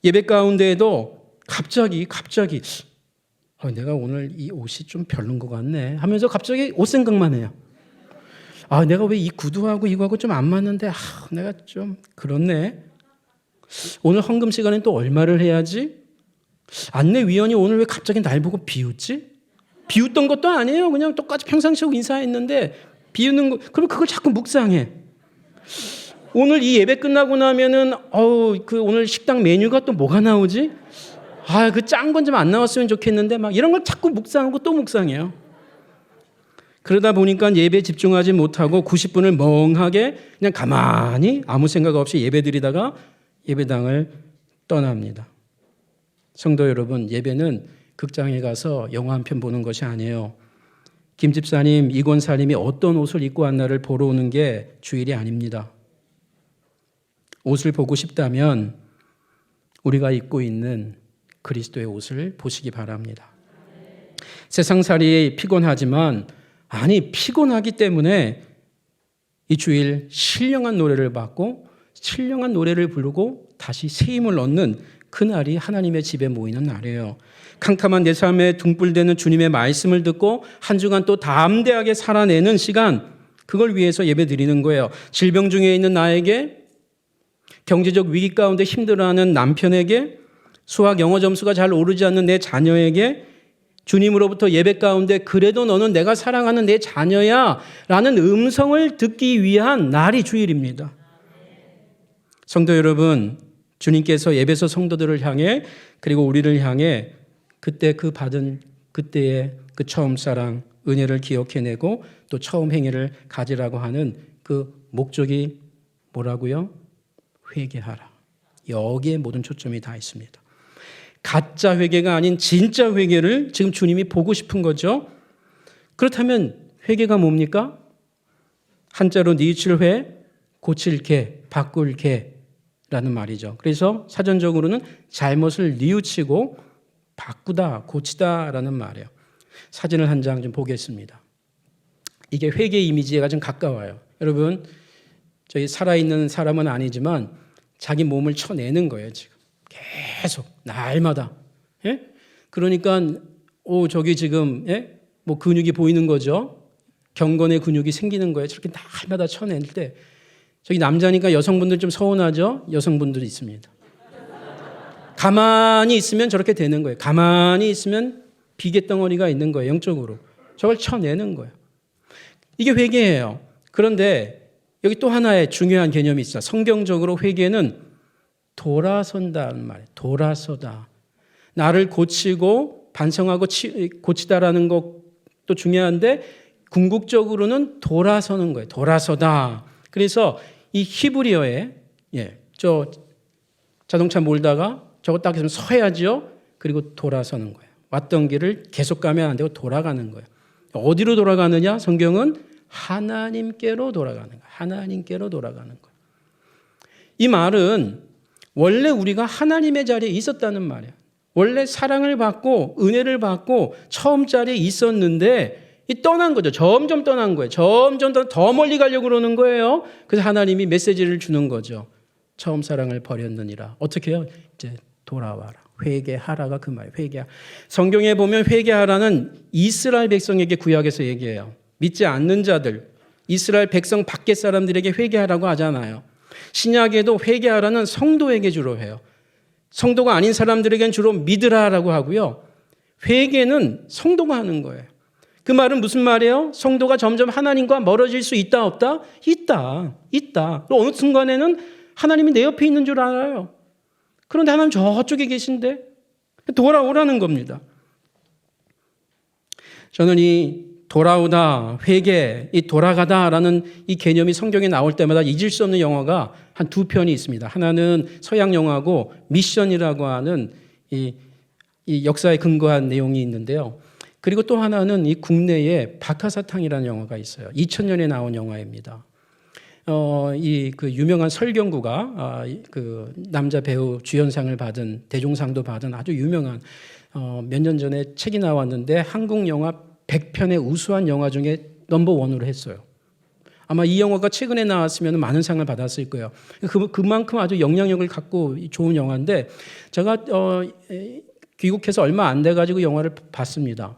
예배 가운데에도 갑자기 내가 오늘 이 옷이 좀 별론 것 같네 하면서 갑자기 옷 생각만 해요. 내가 왜 이 구두하고 이거하고 좀 안 맞는데 내가 좀 그렇네. 오늘 헌금 시간엔 또 얼마를 해야지? 안내위원이 오늘 왜 갑자기 날 보고 비웃지? 비웃던 것도 아니에요. 그냥 똑같이 평상시하고 인사했는데 비웃는 거, 그럼 그걸 자꾸 묵상해. 오늘 이 예배 끝나고 나면은 그 오늘 식당 메뉴가 또 뭐가 나오지? 그 짠 건 좀 안 나왔으면 좋겠는데 막 이런 걸 자꾸 묵상하고 또 묵상해요. 그러다 보니까 예배에 집중하지 못하고 90분을 멍하게 그냥 가만히 아무 생각 없이 예배 드리다가 예배당을 떠납니다. 성도 여러분, 예배는 극장에 가서 영화 한 편 보는 것이 아니에요. 김 집사님, 이 권사님이 어떤 옷을 입고 왔나를 보러 오는 게 주일이 아닙니다. 옷을 보고 싶다면 우리가 입고 있는 그리스도의 옷을 보시기 바랍니다. 세상살이 피곤하지만 피곤하기 때문에 이 주일 신령한 노래를 받고 신령한 노래를 부르고 다시 새 힘을 얻는 그날이 하나님의 집에 모이는 날이에요. 캄캄한 내 삶에 등불대는 주님의 말씀을 듣고 한 주간 또 담대하게 살아내는 시간, 그걸 위해서 예배 드리는 거예요. 질병 중에 있는 나에게, 경제적 위기 가운데 힘들어하는 남편에게, 수학 영어 점수가 잘 오르지 않는 내 자녀에게 주님으로부터 예배 가운데 그래도 너는 내가 사랑하는 내 자녀야 라는 음성을 듣기 위한 날이 주일입니다. 성도 여러분, 주님께서 에베소 성도들을 향해 그리고 우리를 향해 그때 그 받은 그때의 그 처음 사랑, 은혜를 기억해내고 또 처음 행위를 가지라고 하는 그 목적이 뭐라고요? 회개하라. 여기에 모든 초점이 다 있습니다. 가짜 회개가 아닌 진짜 회개를 지금 주님이 보고 싶은 거죠. 그렇다면 회개가 뭡니까? 한자로 니칠 회, 고칠 개, 바꿀 개라는 말이죠. 그래서 사전적으로는 잘못을 뉘우치고 바꾸다, 고치다라는 말이에요. 사진을 한 장 좀 보겠습니다. 이게 회개 이미지가 좀 가까워요. 여러분, 저희 살아있는 사람은 아니지만 자기 몸을 쳐내는 거예요, 지금. 계속 날마다. 그러니까 저기 지금 뭐 근육이 보이는 거죠. 경건의 근육이 생기는 거예요. 저렇게 날마다 쳐낼 때 저기 남자니까 여성분들 좀 서운하죠. 여성분들이 있습니다. 가만히 있으면 저렇게 되는 거예요. 가만히 있으면 비계덩어리가 있는 거예요. 영적으로. 저걸 쳐내는 거예요. 이게 회개예요. 그런데 여기 또 하나의 중요한 개념이 있어요. 성경적으로 회개는 돌아선다는 말이에요. 돌아서다. 나를 고치고 반성하고 고치다라는 것도 중요한데 궁극적으로는 돌아서는 거예요. 돌아서다. 그래서 이 히브리어에 저 자동차 몰다가 저거 딱 있으면 서야지요. 그리고 돌아서는 거예요. 왔던 길을 계속 가면 안 되고 돌아가는 거예요. 어디로 돌아가느냐? 성경은 하나님께로 돌아가는 거예요. 하나님께로 돌아가는 거예요. 이 말은 원래 우리가 하나님의 자리에 있었다는 말이에요. 원래 사랑을 받고 은혜를 받고 처음 자리에 있었는데 떠난 거죠. 점점 떠난 거예요. 점점 더 멀리 가려고 그러는 거예요. 그래서 하나님이 메시지를 주는 거죠. 처음 사랑을 버렸느니라. 어떻게 해요? 이제 돌아와라. 회개하라가 그 말이에요. 성경에 보면 회개하라는 이스라엘 백성에게 구약에서 얘기해요. 믿지 않는 자들, 이스라엘 백성 밖의 사람들에게 회개하라고 하잖아요. 신약에도 회개하라는 성도에게 주로 해요. 성도가 아닌 사람들에게는 주로 믿으라라고 하고요. 회개는 성도가 하는 거예요. 그 말은 무슨 말이에요? 성도가 점점 하나님과 멀어질 수 있다 없다? 있다. 어느 순간에는 하나님이 내 옆에 있는 줄 알아요. 그런데 하나님 저쪽에 계신데 돌아오라는 겁니다. 저는 이 돌아오다, 회개, 이 돌아가다라는 이 개념이 성경에 나올 때마다 잊을 수 없는 영화가 한 두 편이 있습니다. 하나는 서양 영화고 미션이라고 하는 이 역사에 근거한 내용이 있는데요. 그리고 또 하나는 이 국내에 박하사탕이라는 영화가 있어요. 2000년에 나온 영화입니다. 그 유명한 설경구가 그 남자 배우 주연상을 받은 대종상도 받은 아주 유명한 몇 년 전에 책이 나왔는데 한국 영화 100편의 우수한 영화 중에 넘버1으로 했어요. 아마 이 영화가 최근에 나왔으면 많은 상을 받았을 거예요. 그만큼 아주 영향력을 갖고 좋은 영화인데 제가 귀국해서 얼마 안 돼가지고 영화를 봤습니다.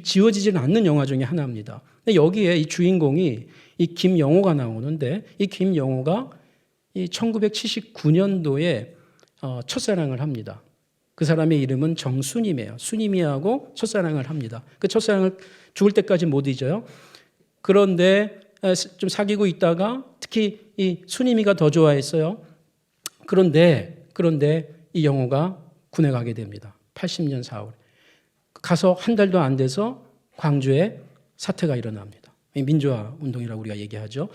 지워지지는 않는 영화 중에 하나입니다. 근데 여기에 이 주인공이 이 김영호가 나오는데 이 김영호가 이 1979년도에 첫사랑을 합니다. 그 사람의 이름은 정수님이에요. 수님이하고 첫사랑을 합니다. 그 첫사랑을 죽을 때까지 못 잊어요. 그런데 좀 사귀고 있다가 특히 이 수님이가 더 좋아했어요. 그런데 이 영호가 군에 가게 됩니다. 80년 4월. 가서 한 달도 안 돼서 광주에 사태가 일어납니다. 민주화 운동이라고 우리가 얘기하죠.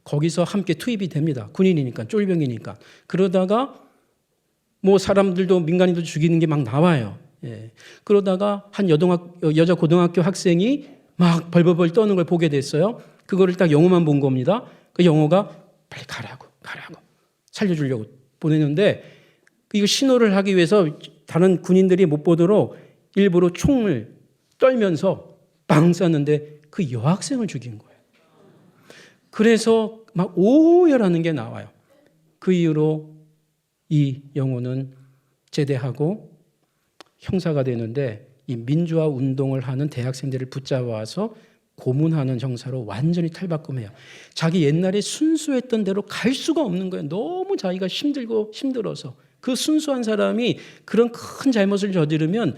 거기서 함께 투입이 됩니다. 군인이니까, 쫄병이니까. 그러다가 뭐 사람들도 민간인도 죽이는 게 막 나와요. 예. 그러다가 한 여자 고등학교 학생이 막 벌벌벌 떠는 걸 보게 됐어요. 그거를 딱 영호만 본 겁니다. 그 영호가 빨리 가라고 살려주려고 보내는데 이거 신호를 하기 위해서 다른 군인들이 못 보도록 일부러 총을 떨면서 빵 쐈는데 그 여학생을 죽인 거예요. 그래서 막 오열하는 게 나와요. 그 이후로 이 영호는 제대하고 형사가 되는데 이 민주화 운동을 하는 대학생들을 붙잡아서 고문하는 형사로 완전히 탈바꿈해요. 자기 옛날에 순수했던 대로 갈 수가 없는 거예요. 너무 자기가 힘들어서. 그 순수한 사람이 그런 큰 잘못을 저지르면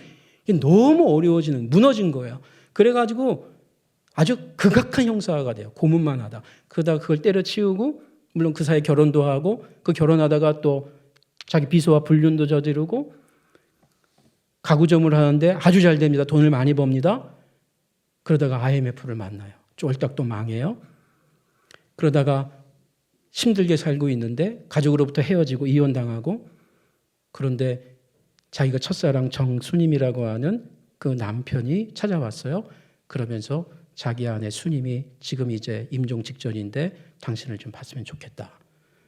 너무 무너진 거예요. 그래가지고 아주 극악한 형사가 돼요. 고문만 하다. 그러다가 그걸 때려치우고 물론 그 사이에 결혼도 하고 그 결혼하다가 또 자기 비서와 불륜도 저지르고 가구점을 하는데 아주 잘 됩니다. 돈을 많이 법니다. 그러다가 IMF를 만나요. 쫄딱 또 망해요. 그러다가 힘들게 살고 있는데 가족으로부터 헤어지고 이혼당하고 그런데 자기가 첫사랑 정수님이라고 하는 그 남편이 찾아왔어요. 그러면서 자기 아내 수님이 지금 이제 임종 직전인데 당신을 좀 봤으면 좋겠다.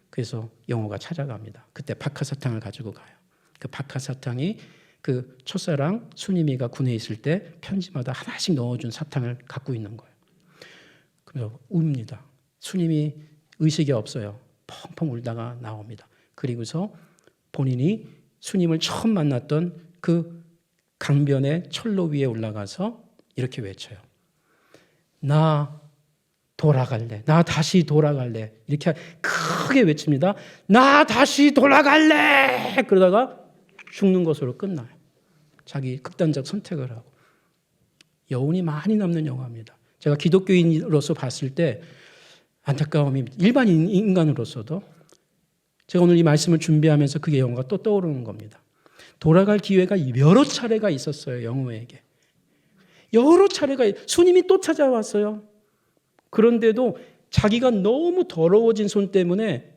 그래서 영호가 찾아갑니다. 그때 박하사탕을 가지고 가요. 그 박하사탕이 그 첫사랑 수님이가 군에 있을 때 편지마다 하나씩 넣어준 사탕을 갖고 있는 거예요. 그래서 웁니다. 수님이 의식이 없어요. 펑펑 울다가 나옵니다. 그리고서 본인이 수님을 처음 만났던 그 강변의 철로 위에 올라가서 이렇게 외쳐요. 나 돌아갈래. 나 다시 돌아갈래. 이렇게 크게 외칩니다. 나 다시 돌아갈래. 그러다가 죽는 것으로 끝나요. 자기 극단적 선택을 하고. 여운이 많이 남는 영화입니다. 제가 기독교인으로서 봤을 때 안타까움이 일반 인간으로서도 제가 오늘 이 말씀을 준비하면서 그게 영화가 또 떠오르는 겁니다. 돌아갈 기회가 여러 차례가 있었어요. 영호에게. 여러 차례가 수님이 또 찾아왔어요. 그런데도 자기가 너무 더러워진 손 때문에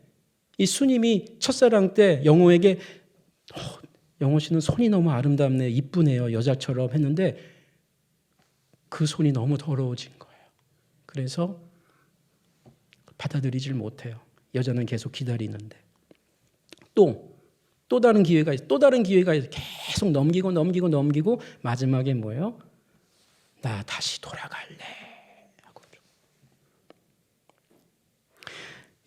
이 수님이 첫사랑 때 영호에게 영호 씨는 손이 너무 아름답네, 이쁘네요, 여자처럼 했는데 그 손이 너무 더러워진 거예요. 그래서 받아들이질 못해요. 여자는 계속 기다리는데 또 다른 기회가 있어. 또 다른 기회가 있어. 계속 넘기고 마지막에 뭐예요? 나 다시 돌아갈래 하고.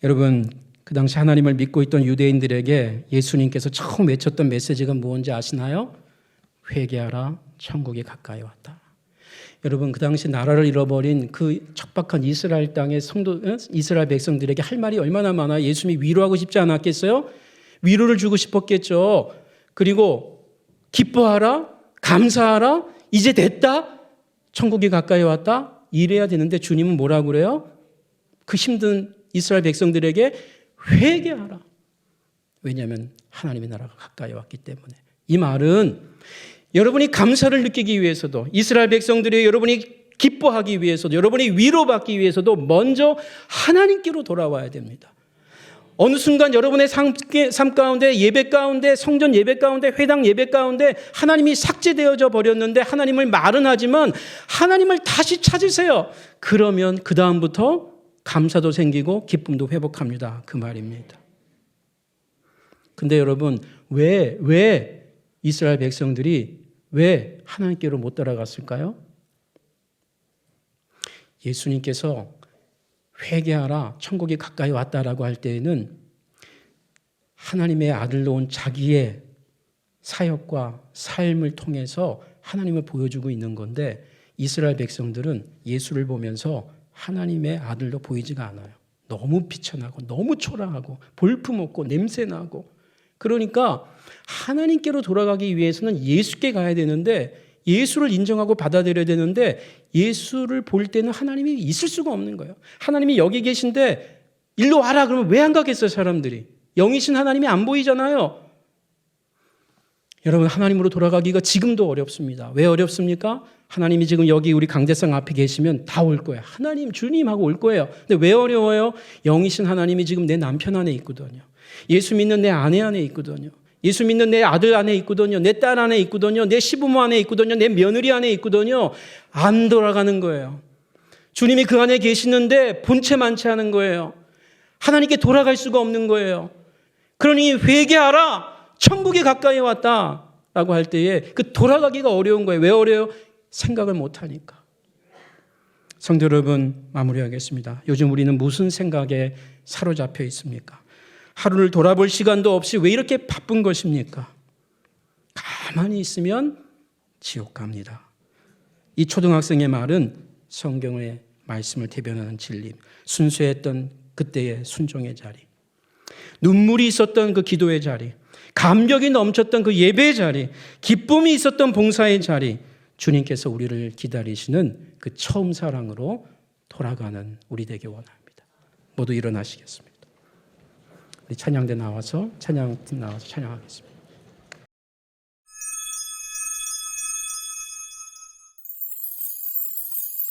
여러분, 그 당시 하나님을 믿고 있던 유대인들에게 예수님께서 처음 외쳤던 메시지가 뭔지 아시나요? 회개하라, 천국이 가까이 왔다. 여러분, 그 당시 나라를 잃어버린 그 척박한 이스라엘 땅의 이스라엘 백성들에게 할 말이 얼마나 많아. 예수님이 위로하고 싶지 않았겠어요? 위로를 주고 싶었겠죠. 그리고 기뻐하라, 감사하라, 이제 됐다, 천국이 가까이 왔다, 이래야 되는데 주님은 뭐라고 그래요? 그 힘든 이스라엘 백성들에게 회개하라. 왜냐하면 하나님의 나라가 가까이 왔기 때문에. 이 말은 여러분이 감사를 느끼기 위해서도, 이스라엘 백성들이 여러분이 기뻐하기 위해서도, 여러분이 위로받기 위해서도 먼저 하나님께로 돌아와야 됩니다. 어느 순간 여러분의 삶 가운데, 예배 가운데, 성전 예배 가운데, 회당 예배 가운데 하나님이 삭제되어져 버렸는데 하나님을 말은 하지만 하나님을 다시 찾으세요. 그러면 그 다음부터 감사도 생기고 기쁨도 회복합니다. 그 말입니다. 근데 여러분, 왜 이스라엘 백성들이 왜 하나님께로 못 따라갔을까요? 예수님께서 회개하라, 천국이 가까이 왔다라고 할 때에는 하나님의 아들로 온 자기의 사역과 삶을 통해서 하나님을 보여주고 있는 건데, 이스라엘 백성들은 예수를 보면서 하나님의 아들로 보이지가 않아요. 너무 비천하고 너무 초라하고 볼품없고 냄새나고. 그러니까 하나님께로 돌아가기 위해서는 예수께 가야 되는데, 예수를 인정하고 받아들여야 되는데 예수를 볼 때는 하나님이 있을 수가 없는 거예요. 하나님이 여기 계신데 일로 와라 그러면 왜 안 가겠어요, 사람들이? 영이신 하나님이 안 보이잖아요. 여러분, 하나님으로 돌아가기가 지금도 어렵습니다. 왜 어렵습니까? 하나님이 지금 여기 우리 강대상 앞에 계시면 다 올 거예요. 하나님, 주님 하고 올 거예요. 근데 왜 어려워요? 영이신 하나님이 지금 내 남편 안에 있거든요. 예수 믿는 내 아내 안에 있거든요. 예수 믿는 내 아들 안에 있거든요. 내 딸 안에 있거든요. 내 시부모 안에 있거든요. 내 며느리 안에 있거든요. 안 돌아가는 거예요. 주님이 그 안에 계시는데 본체만 채 하는 거예요. 하나님께 돌아갈 수가 없는 거예요. 그러니 회개하라, 천국이 가까이 왔다라고 할 때에 그 돌아가기가 어려운 거예요. 왜 어려워요? 생각을 못하니까. 성도 여러분, 마무리하겠습니다. 요즘 우리는 무슨 생각에 사로잡혀 있습니까? 하루를 돌아볼 시간도 없이 왜 이렇게 바쁜 것입니까? 가만히 있으면 지옥 갑니다. 이 초등학생의 말은 성경의 말씀을 대변하는 진리, 순수했던 그때의 순종의 자리, 눈물이 있었던 그 기도의 자리, 감격이 넘쳤던 그 예배의 자리, 기쁨이 있었던 봉사의 자리, 주님께서 우리를 기다리시는 그 처음 사랑으로 돌아가는 우리 되기 원합니다. 모두 일어나시겠습니다. 우리 찬양대 나와서 찬양팀 나와서 찬양하겠습니다.